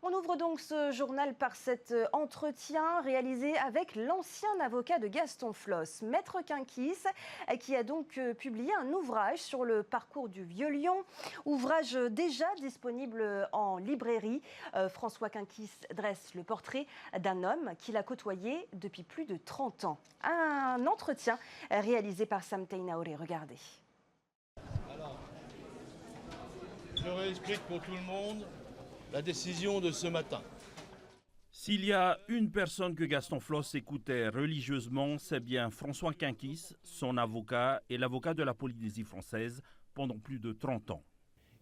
On ouvre donc ce journal par cet entretien réalisé avec l'ancien avocat de Gaston Floss, Maître Quinquis, qui a donc publié un ouvrage sur le parcours du vieux lion, ouvrage déjà disponible en librairie. François Quinquis dresse le portrait d'un homme qu'il a côtoyé depuis plus de 30 ans. Un entretien réalisé par Sam Teinaoré. Regardez. Alors, je réexplique pour tout le monde la décision de ce matin. S'il y a une personne que Gaston Floss écoutait religieusement, c'est bien François Quinquis, son avocat et l'avocat de la Polynésie française pendant plus de 30 ans.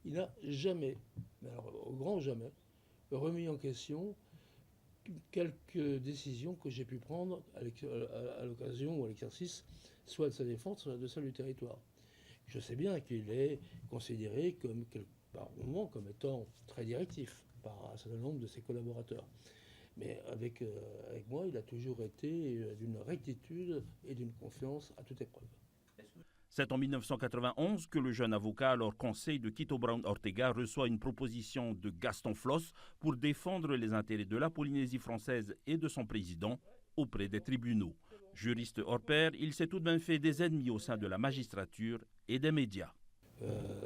Il n'a jamais, alors au grand jamais, remis en question quelques décisions que j'ai pu prendre à l'occasion ou à l'exercice soit de sa défense, soit de celle du territoire. Je sais bien qu'il est considéré par moment comme étant très directif par un certain nombre de ses collaborateurs. Mais avec moi, il a toujours été d'une rectitude et d'une confiance à toute épreuve. C'est en 1991 que le jeune avocat, alors conseil de Quito Brown Ortega, reçoit une proposition de Gaston Floss pour défendre les intérêts de la Polynésie française et de son président auprès des tribunaux. Juriste hors pair, il s'est tout de même fait des ennemis au sein de la magistrature et des médias.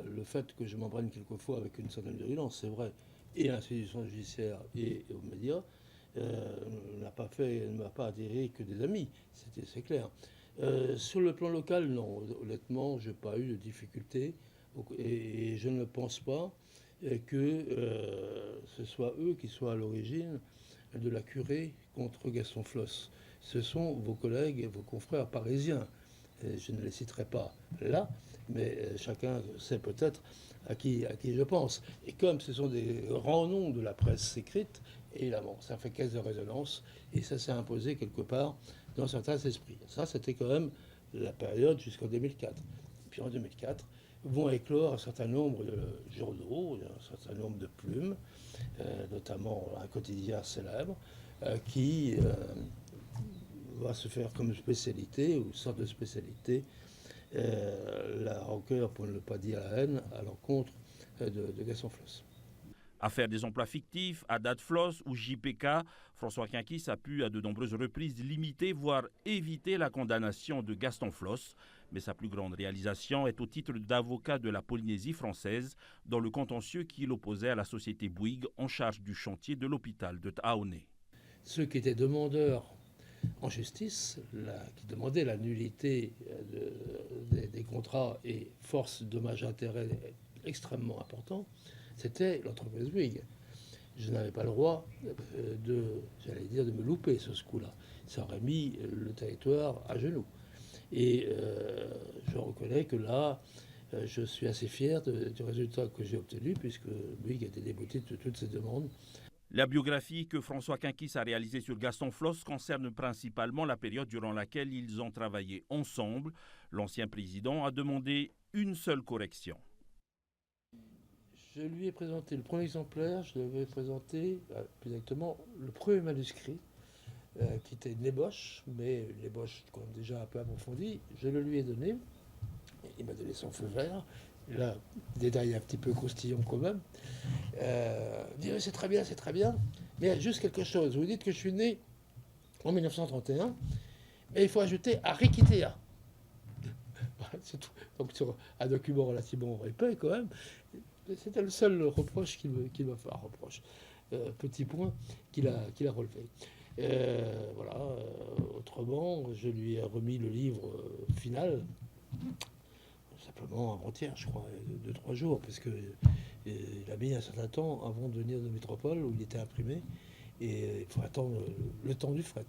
Le fait que je m'embraigne quelquefois avec une certaine virulence, c'est vrai, et à l'institution judiciaire et aux médias, ne m'a pas attiré que des amis, c'est clair. Sur le plan local, non, honnêtement, je n'ai pas eu de difficultés et je ne pense pas que ce soit eux qui soient à l'origine de la curée contre Gaston Floss. Ce sont vos collègues et vos confrères parisiens. Je ne les citerai pas là, mais chacun sait peut-être à qui je pense. Et comme ce sont des grands noms de la presse écrite, évidemment, ça fait caisse de résonance et ça s'est imposé quelque part dans certains esprits. Ça, c'était quand même la période jusqu'en 2004. Puis en 2004, vont éclore un certain nombre de journaux, un certain nombre de plumes, notamment un quotidien célèbre, qui va se faire comme spécialité, ou sorte de spécialité, la rancœur, pour ne pas dire la haine, à l'encontre de Gaston Floss. Affaire des emplois fictifs, Haddad Floss ou JPK, François Quinquis a pu à de nombreuses reprises limiter, voire éviter la condamnation de Gaston Floss. Mais sa plus grande réalisation est au titre d'avocat de la Polynésie française dans le contentieux qui l'opposait à la société Bouygues en charge du chantier de l'hôpital de Taoné. Ceux qui étaient demandeurs en justice, qui demandaient la nullité des contrats et force dommages-intérêts extrêmement importants, c'était l'entreprise Bouygues. Je n'avais pas le droit de me louper sur ce coup-là. Ça aurait mis le territoire à genoux. Et je reconnais que là, je suis assez fier du résultat que j'ai obtenu, puisque Bouygues a été débouté de toutes ses demandes. La biographie que François Quinquis a réalisée sur Gaston Floss concerne principalement la période durant laquelle ils ont travaillé ensemble. L'ancien président a demandé une seule correction. Je lui ai présenté le premier exemplaire, je lui ai présenté plus exactement le premier manuscrit, qui était une ébauche, mais une ébauche quand même déjà un peu approfondie. Je le lui ai donné, il m'a donné son feu vert. Là, détail un petit peu croustillant quand même. Dit c'est très bien, mais il y a juste quelque chose. Vous dites que je suis né en 1931, mais il faut ajouter à Rikitea. C'est tout. Donc sur un document relativement épais quand même. C'était le seul reproche qu'il m'a fait, petit point qu'il a relevé. Voilà. Autrement, je lui ai remis le livre final, simplement avant-hier, je crois, 2-3 jours, parce qu'il a mis un certain temps avant de venir de métropole où il était imprimé, et il faut attendre le temps du fret.